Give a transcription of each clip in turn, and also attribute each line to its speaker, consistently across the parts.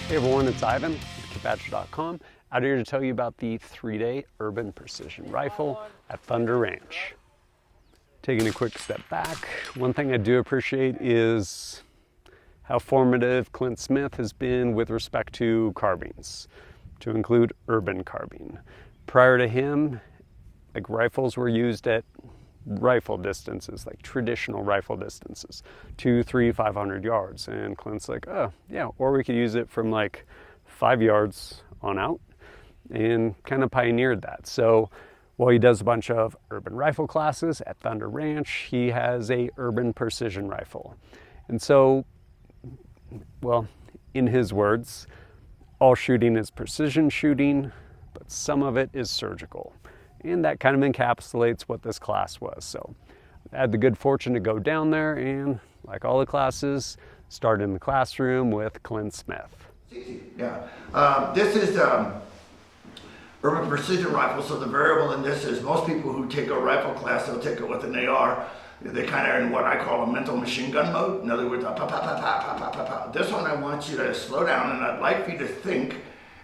Speaker 1: Hey everyone, it's Ivan with KidBadger.com, out here to tell you about the 3-day Urban Precision Rifle at Thunder Ranch. Taking a quick step back, one thing I do appreciate is how formative Clint Smith has been with respect to carbines, to include urban carbine. Prior to him, like, rifles were used at rifle distances, like traditional rifle distances, 200, 300, 500 yards. And Clint's like, oh yeah, or we could use it from like 5 yards on out, and kind of pioneered that. So while he does a bunch of urban rifle classes at Thunder Ranch, he has a urban precision rifle. And so, well, in his words, all shooting is precision shooting, but some of it is surgical. And that kind of encapsulates what this class was. So I had the good fortune to go down there and, like all the classes, start in the classroom with Clint Smith.
Speaker 2: Yeah, this is urban precision rifle. So the variable in this is most people who take a rifle class, they'll take it with an AR. They kind of are in what I call a mental machine gun mode. In other words, pa, pa, pa, pa, pa, pa, pa, pa. This one I want you to slow down, and I'd like for you to think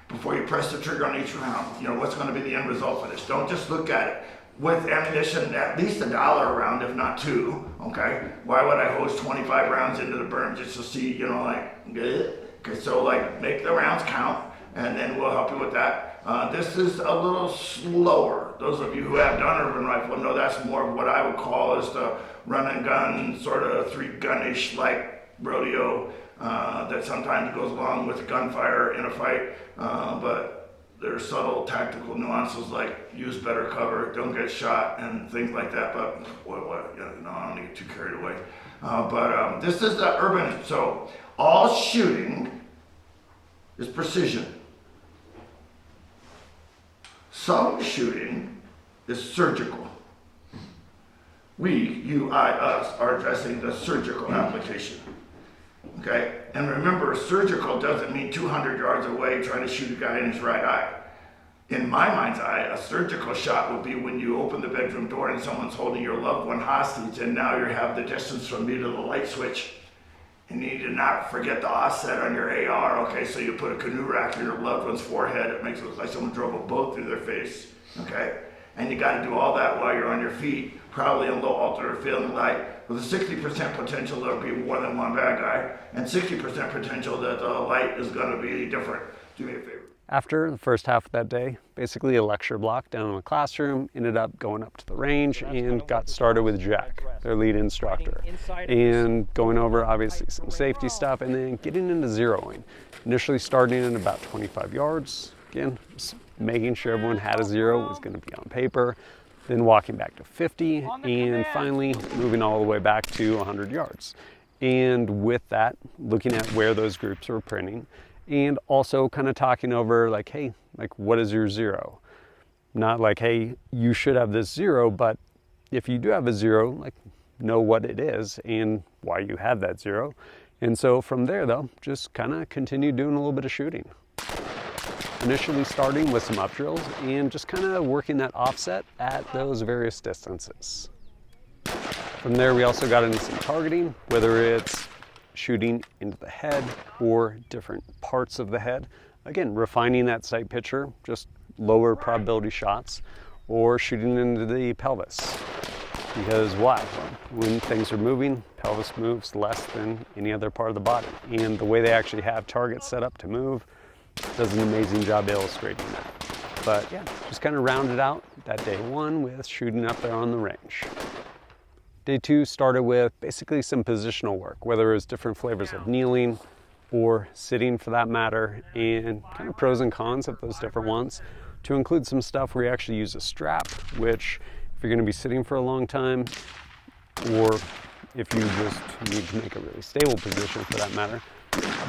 Speaker 2: before you press the trigger on each round, you know, what's going to be the end result for this. Don't just look at it. With ammunition, at least $1 a round, if not $2, okay? Why would I hose 25 rounds into the berm just to see, you know, like, good? Okay, so like, make the rounds count, and then we'll help you with that. This is a little slower. Those of you who have done urban rifle know that's more of what I would call is the run and gun, sort of 3-gun-ish like rodeo that sometimes goes along with gunfire in a fight. But there's subtle tactical nuances like use better cover, don't get shot, and things like that. But no, I don't get too carried away. But this is the urban. So all shooting is precision. Some shooting is surgical. We, you, I, us, are addressing the surgical application. Okay? And remember, surgical doesn't mean 200 yards away trying to shoot a guy in his right eye. In my mind's eye, a surgical shot would be when you open the bedroom door and someone's holding your loved one hostage, and now you have the distance from me to the light switch. And you need to not forget the offset on your AR. Okay, so you put a canoe rack in your loved one's forehead. It makes it look like someone drove a boat through their face. Okay? And you got to do all that while you're on your feet, probably in low altitude feeling light, with a 60% potential there'll be more than one bad guy, and 60% potential that the light is going to be different. Do me a favor.
Speaker 1: After the first half of that day, basically a lecture block down in the classroom, ended up going up to the range and got started with Jack, their lead instructor, and going over obviously some safety stuff, and then getting into zeroing. Initially starting at about 25 yards, again, just making sure everyone had a zero, was going to be on paper, then walking back to 50, and finally moving all the way back to 100 yards. And with that, looking at where those groups were printing, and also kind of talking over like, hey, like, what is your zero? Not like, hey, you should have this zero, but if you do have a zero, like, know what it is and why you have that zero. And so from there though, just kind of continue doing a little bit of shooting. Initially starting with some up drills and just kind of working that offset at those various distances. From there, we also got into some targeting, whether it's shooting into the head or different parts of the head. Again, refining that sight picture, just lower probability shots, or shooting into the pelvis. Because why? When things are moving, pelvis moves less than any other part of the body. And the way they actually have targets set up to move does an amazing job illustrating that. But yeah, just kind of rounded out that day one with shooting up there on the range. Day two started with basically some positional work, whether it was different flavors of kneeling or sitting for that matter, and kind of pros and cons of those different ones, to include some stuff where you actually use a strap, which if you're going to be sitting for a long time, or if you just need to make a really stable position for that matter,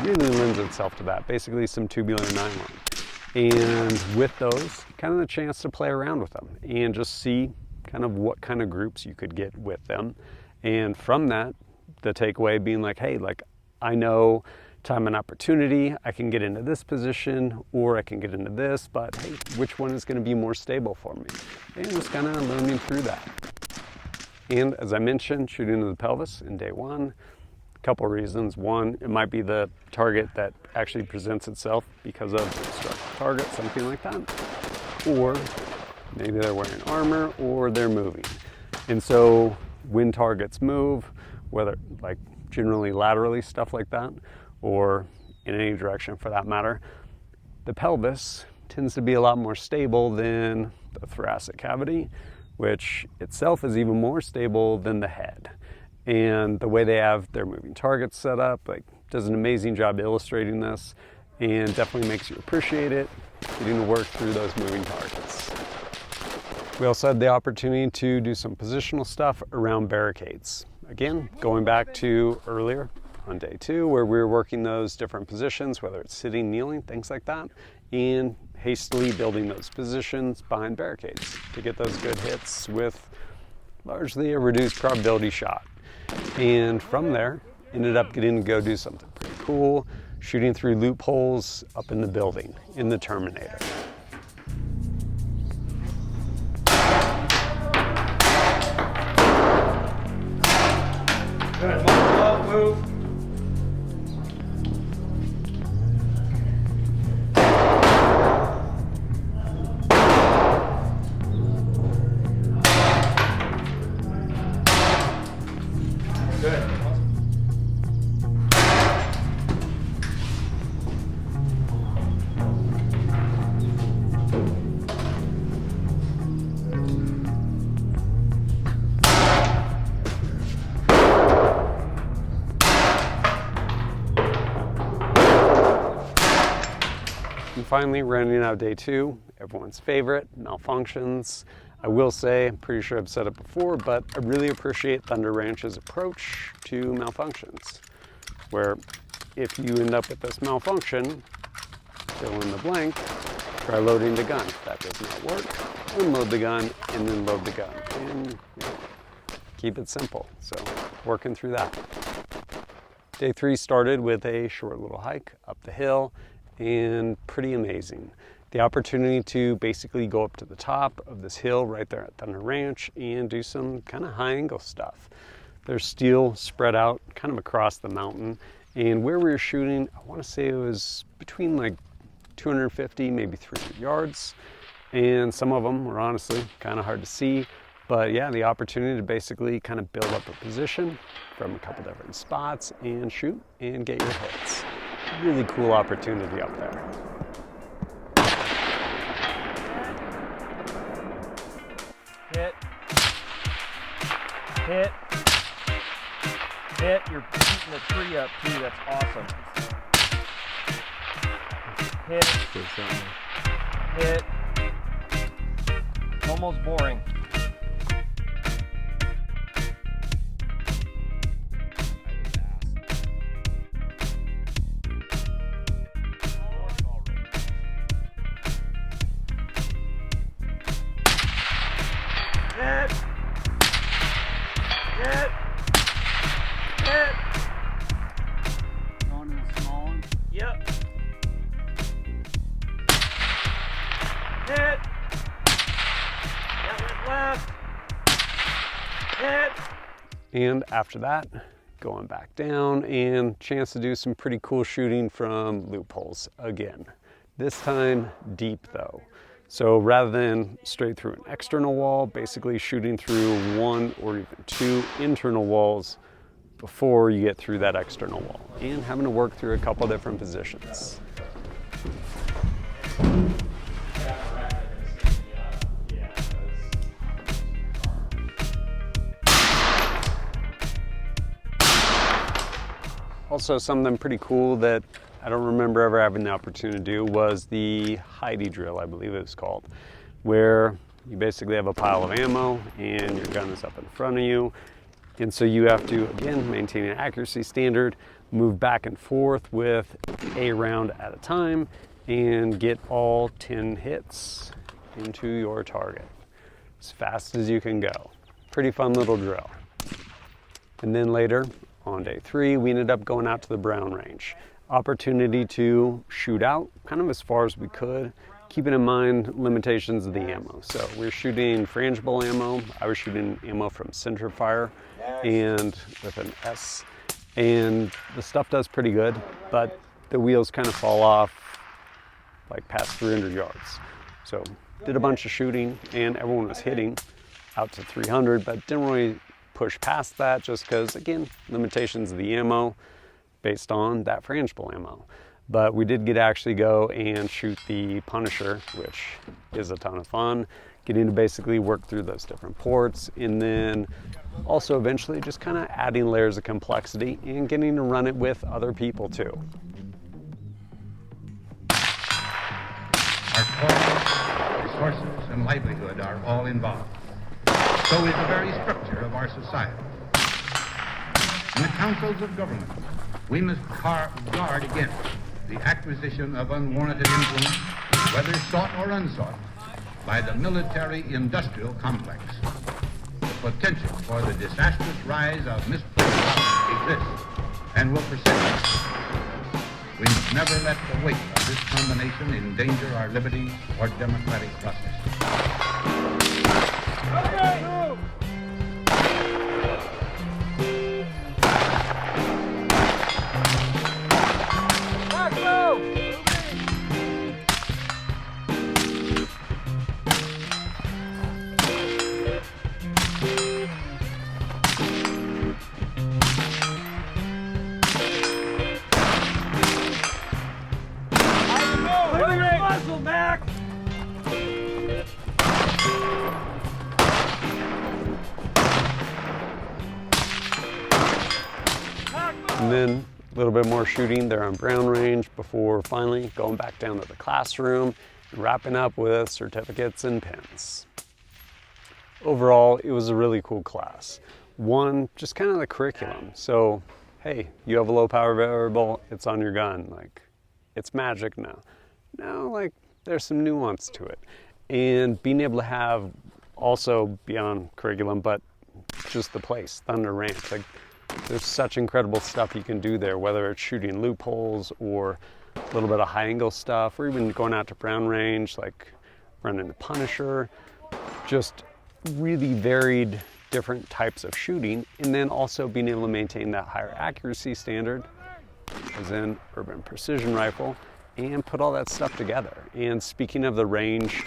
Speaker 1: really lends itself to that. Basically some tubular nylon. And with those, kind of the chance to play around with them and just see kind of what kind of groups you could get with them. And from that, the takeaway being like, hey, like, I know time and opportunity, I can get into this position or I can get into this, but hey, which one is going to be more stable for me? And just kind of learning through that. And as I mentioned, shooting to the pelvis in day one, Couple reasons. One, it might be the target that actually presents itself because of the structural target, something like that. Or maybe they're wearing armor or they're moving. And so when targets move, whether like generally laterally, stuff like that, or in any direction for that matter, the pelvis tends to be a lot more stable than the thoracic cavity, which itself is even more stable than the head. And the way they have their moving targets set up, like, does an amazing job illustrating this, and definitely makes you appreciate it, getting to work through those moving targets. We also had the opportunity to do some positional stuff around barricades. Again, going back to earlier on day 2, where we were working those different positions, whether it's sitting, kneeling, things like that, and hastily building those positions behind barricades to get those good hits with largely a reduced probability shot. And from there, ended up getting to go do something pretty cool, shooting through loopholes up in the building in the Terminator.
Speaker 3: Good, move. Good.
Speaker 1: And finally, rounding out day 2, everyone's favorite, malfunctions. I will say, I'm pretty sure I've said it before, but I really appreciate Thunder Ranch's approach to malfunctions, where if you end up with this malfunction, fill in the blank, try loading the gun. If that does not work, unload the gun and then load the gun. And keep it simple. So working through that. Day 3 started with a short little hike up the hill, and pretty amazing. The opportunity to basically go up to the top of this hill right there at Thunder Ranch and do some kind of high angle stuff. There's steel spread out kind of across the mountain, and where we were shooting, I want to say it was between like 250, maybe 300 yards, and some of them were honestly kind of hard to see. But yeah, the opportunity to basically kind of build up a position from a couple different spots and shoot and get your hits. Really cool opportunity up there.
Speaker 3: Hit. Hit. Hit. You're keeping the tree up too. That's awesome. Hit. Hit. Almost boring. Hit. Hit. Hit.
Speaker 1: Going in the small one?
Speaker 3: Yep. Hit. That went left. Hit.
Speaker 1: And after that, going back down and chance to do some pretty cool shooting from loopholes again. This time deep though. So rather than straight through an external wall, basically shooting through 1 or even 2 internal walls before you get through that external wall, and having to work through a couple different positions. Also, something pretty cool that I don't remember ever having the opportunity to do was the Heidi drill, I believe it was called, where you basically have a pile of ammo and your gun is up in front of you. And so you have to, again, maintain an accuracy standard, move back and forth with a round at a time, and get all 10 hits into your target as fast as you can go. Pretty fun little drill. And then later, on day 3, we ended up going out to the Brown Range. Opportunity to shoot out kind of as far as we could, keeping in mind limitations of the ammo. So we're shooting frangible ammo. I was shooting ammo from Centerfire and with an S and the stuff does pretty good, but the wheels kind of fall off like past 300 yards. So did a bunch of shooting, and everyone was hitting out to 300, but didn't really push past that just because, again, limitations of the ammo based on that frangible ammo. But we did get to actually go and shoot the Punisher, which is a ton of fun, getting to basically work through those different ports, and then also eventually just kind of adding layers of complexity and getting to run it with other people too.
Speaker 4: Our costs, resources, and livelihood are all involved. So is the very structure of our society. In the councils of government, we must guard against the acquisition of unwarranted influence, whether sought or unsought, by the military-industrial complex. The potential for the disastrous rise of misplaced power exists and will persist. We must never let the weight of this combination endanger our liberty or democratic process.
Speaker 3: Okay, move! Back, go! Back!
Speaker 1: And then a little bit more shooting there on Brown Range before finally going back down to the classroom and wrapping up with certificates and pins. Overall, it was a really cool class. One, just kind of the curriculum. So, hey, you have a low power variable, it's on your gun. Like, it's magic now. No, like, there's some nuance to it. And being able to have also beyond curriculum, but just the place, Thunder Ranch. Like, there's such incredible stuff you can do there, whether it's shooting loopholes or a little bit of high angle stuff, or even going out to Brown Range, like running the Punisher. Just really varied different types of shooting, and then also being able to maintain that higher accuracy standard, as in urban precision rifle, and put all that stuff together. And speaking of the range,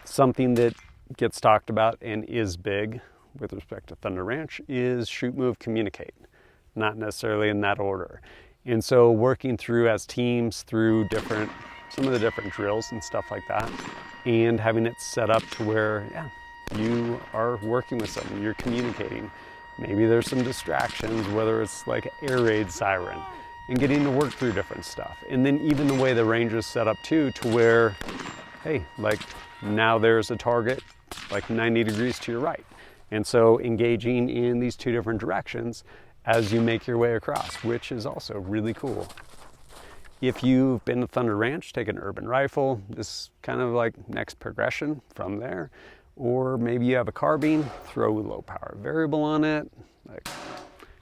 Speaker 1: something that gets talked about and is big with respect to Thunder Ranch is shoot, move, communicate, not necessarily in that order. And so working through as teams through some of the different drills and stuff like that, and having it set up to where, yeah, you are working with someone, you're communicating. Maybe there's some distractions, whether it's like an air raid siren, and getting to work through different stuff. And then even the way the range is set up too, to where, hey, like now there's a target like 90 degrees to your right. And so engaging in these two different directions as you make your way across, which is also really cool. If you've been to Thunder Ranch, take an urban rifle, this is kind of like next progression from there. Or maybe you have a carbine, throw a low power variable on it. Like,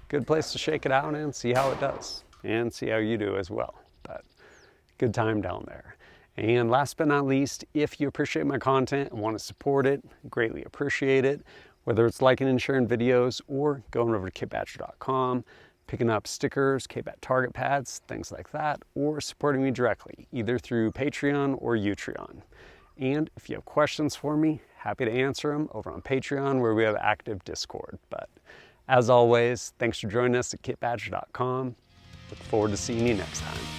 Speaker 1: good place to shake it out and see how it does, and see how you do as well. But good time down there. And last but not least, if you appreciate my content and want to support it, greatly appreciate it. Whether it's liking and sharing videos or going over to kitbadger.com, picking up stickers, KBAT target pads, things like that, or supporting me directly, either through Patreon or Utreon. And if you have questions for me, happy to answer them over on Patreon, where we have active Discord. But as always, thanks for joining us at kitbadger.com. Look forward to seeing you next time.